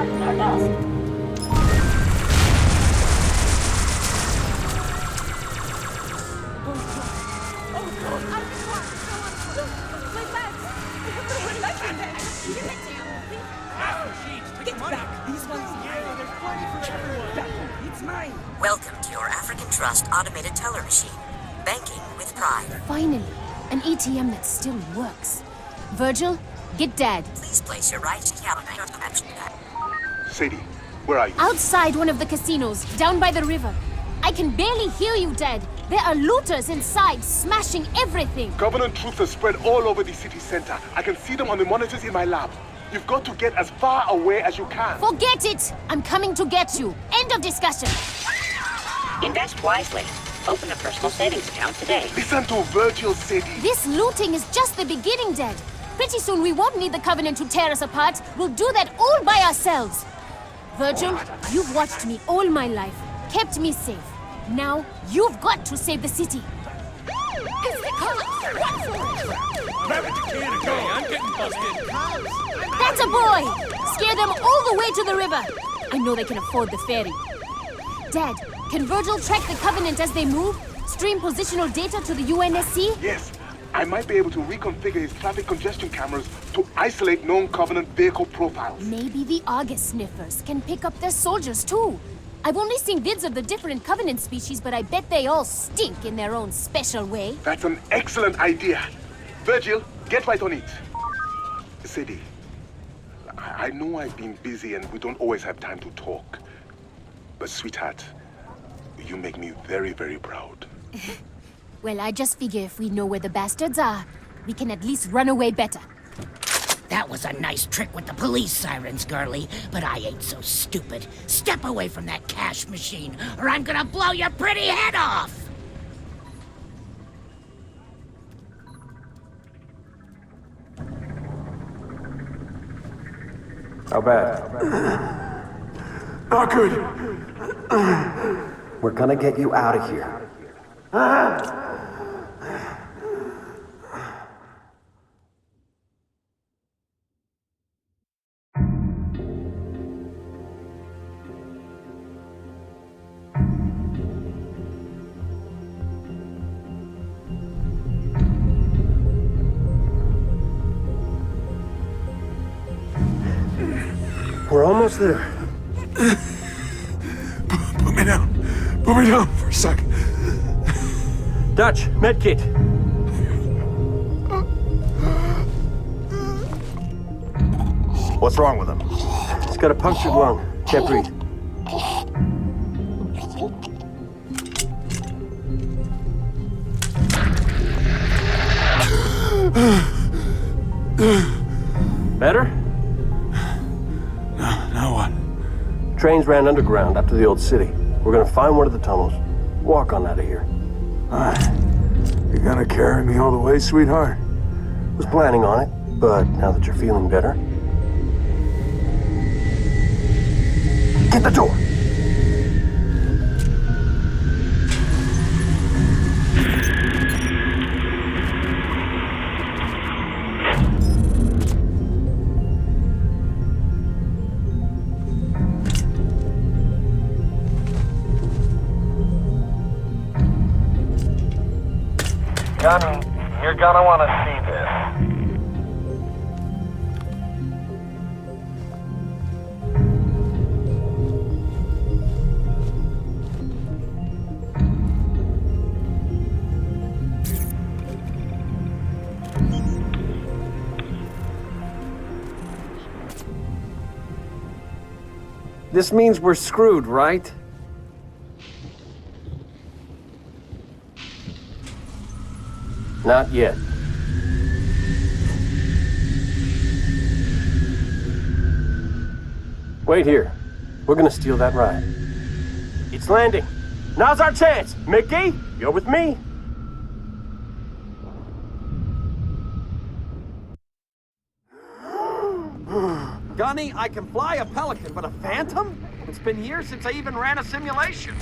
in our dust. Welcome to your African Trust automated teller machine. Banking with pride. Finally, an ATM that still works. Virgil, get Dad. Please place your right calendar. Sadie, where are you? Outside one of the casinos, down by the river. I can barely hear you, Dad. There are looters inside, smashing everything. Covenant troops are spread all over the city center. I can see them on the monitors in my lab. You've got to get as far away as you can. Forget it! I'm coming to get you. End of discussion. Invest wisely. Open a personal savings account today. Listen to Virgil, Sadie. This looting is just the beginning, Dad. Pretty soon we won't need the Covenant to tear us apart. We'll do that all by ourselves. Virgil, you've watched me all my life, kept me safe. Now, you've got to save the city. It's the cops! Grab it to Canada! I'm getting busted! That's a boy! Scare them all the way to the river. I know they can afford the ferry. Dad, can Virgil track the Covenant as they move? Stream positional data to the UNSC? Yes. I might be able to reconfigure his traffic congestion cameras to isolate known Covenant vehicle profiles. Maybe the August sniffers can pick up their soldiers too. I've only seen vids of the different Covenant species, but I bet they all stink in their own special way. That's an excellent idea. Virgil, get right on it. Sadie, I know I've been busy and we don't always have time to talk. But sweetheart, you make me very, very proud. Well, I just figure if we know where the bastards are, we can at least run away better. That was a nice trick with the police sirens, girlie, but I ain't so stupid. Step away from that cash machine, or I'm gonna blow your pretty head off! How bad? Not good. We're gonna get you out of here. We're almost there. Put me down. Put me down for a second. Dutch, medkit. What's wrong with him? He's got a punctured lung. Can't breathe. Better? Now what? Trains ran underground up to the old city. We're gonna find one of the tunnels. Walk on out of here. You're gonna carry me all the way, sweetheart? Was planning on it, but now that you're feeling better... Get the door! Gunny, you're gonna want to see this. This means we're screwed, right? Not yet. Wait here. We're gonna steal that ride. It's landing. Now's our chance. Mickey, you're with me. Gunny, I can fly a Pelican, but a Phantom? It's been years since I even ran a simulation.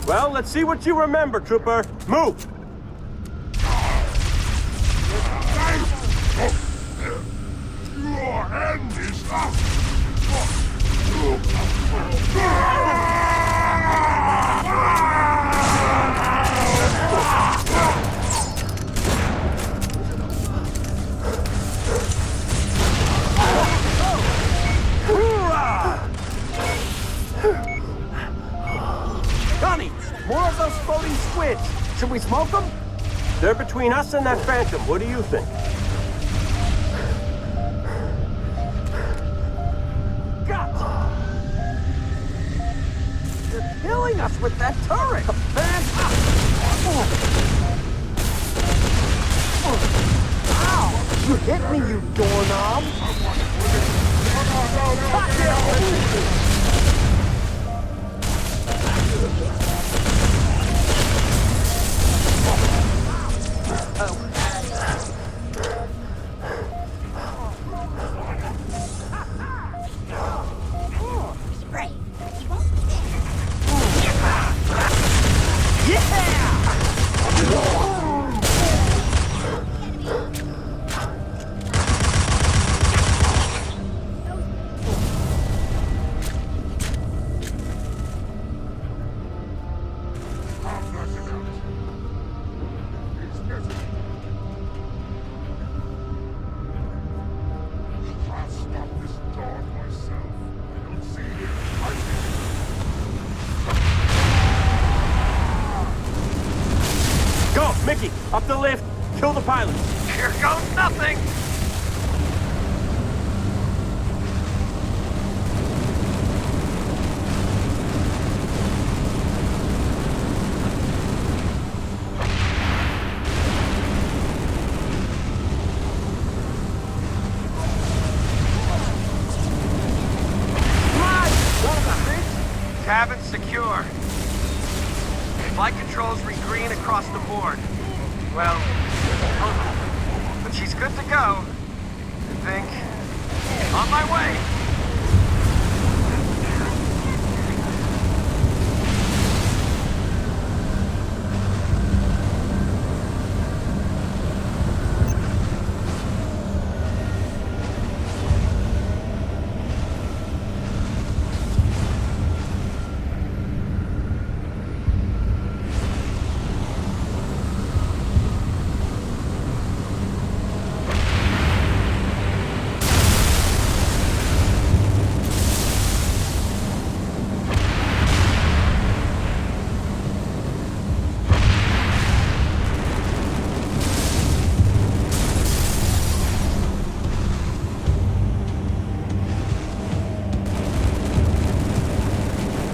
Well, let's see what you remember, Trooper. Move! Your end is up! kids. Should we smoke them? They're between us and that phantom. What do you think? God! They're killing us with that turret! Ow! You hit me, you doorknob! Go, Mickey! Up the lift! Kill the pilot! Here goes nothing! Cabin secure. Flight controls read green across the board. Well, but she's good to go. I think. On my way.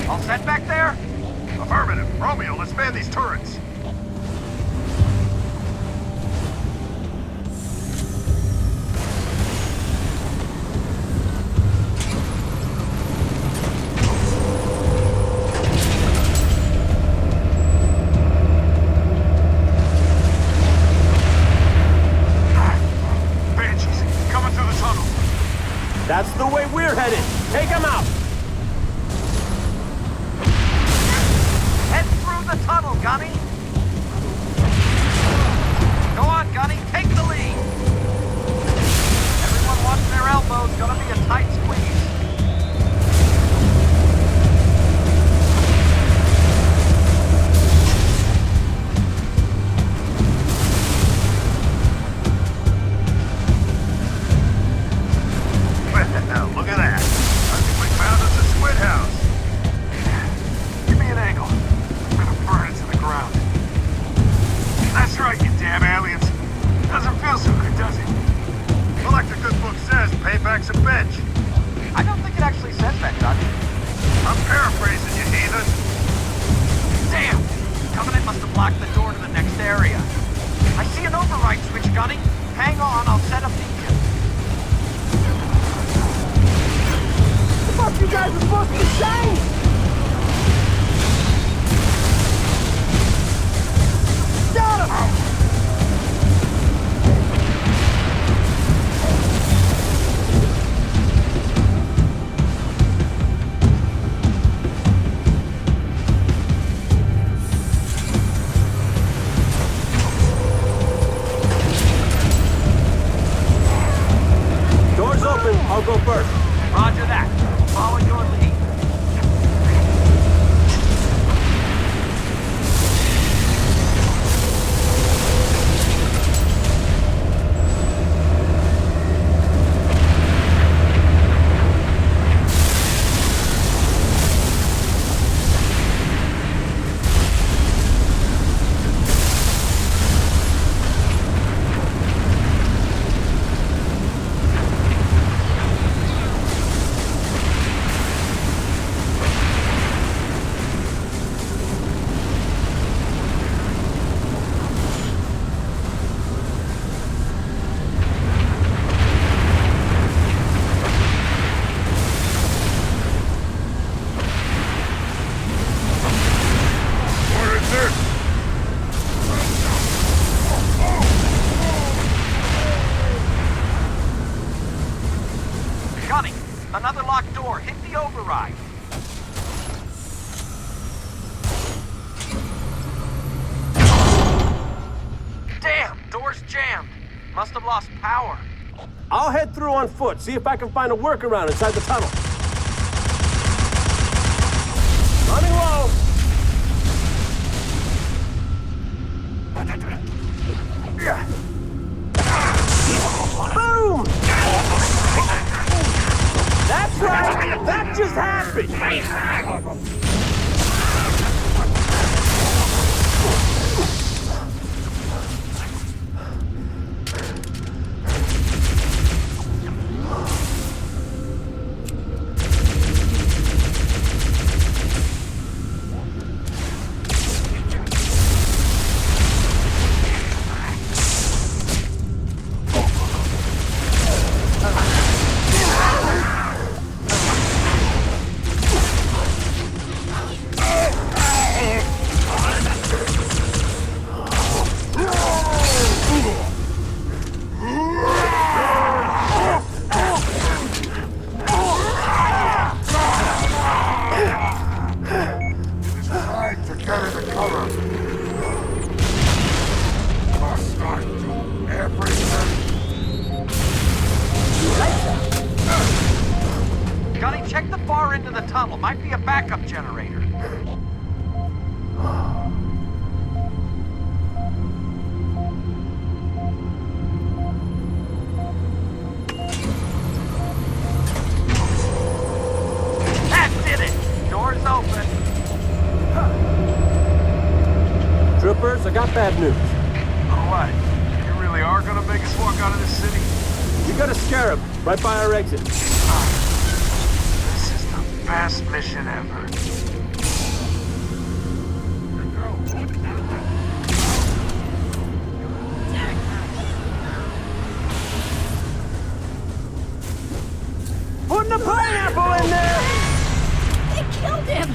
All set back there? Affirmative. Romeo, let's man these turrets. Banshees, coming through the tunnel. That's the way we're headed! Take them out! Head through the tunnel, Gunny! Go on, Gunny, take the lead! Everyone watch their elbows, gonna be a tight squeeze. Well, look at that. I think we found us a squid house. Give me an angle. I'm gonna burn it to the ground. That's right, you damn aliens. Doesn't feel so good, does it? Well, like the good book says, payback's a bitch. I don't think it actually says that, Gunny. I'm paraphrasing, you heathen. Damn! Covenant must have blocked the door to the next area. I see an override switch, Gunny. Hang on, I'll set a beacon. What you guys are supposed to be saying? Got him! Doors open. I'll go first. Roger that. Follow your lead. ride. Damn, door's jammed. Must have lost power. I'll head through on foot, see if I can find a workaround inside the tunnel. Running low. Boom! That's right! That just happened! Gunny, check the far end of the tunnel. Might be a backup generator. That did it! Door's open. Troopers, I got bad news. What? You really are gonna make us walk out of this city? We got a scarab right by our exit. This is the best mission ever. Putting a pineapple in there! They killed him!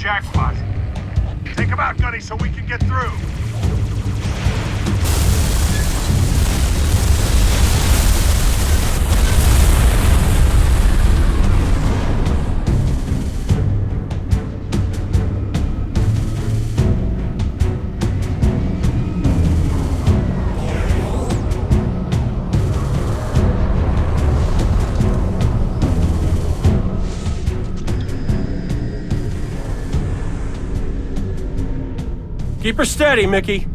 Jackpot. Take him out, Gunny, so we can get through. Keep her steady, Mickey.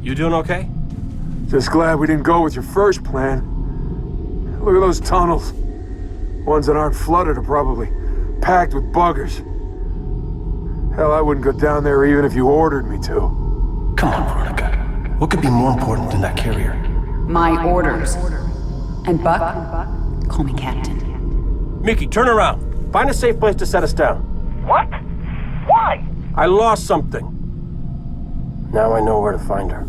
You doing okay? Just glad we didn't go with your first plan. Look at those tunnels. Ones that aren't flooded are probably packed with buggers. Hell, I wouldn't go down there even if you ordered me to. Come on, Veronica. What could be more important than that carrier? My orders. And Buck, call me Captain. Mickey, turn around. Find a safe place to set us down. What? Why? I lost something. Now I know where to find her.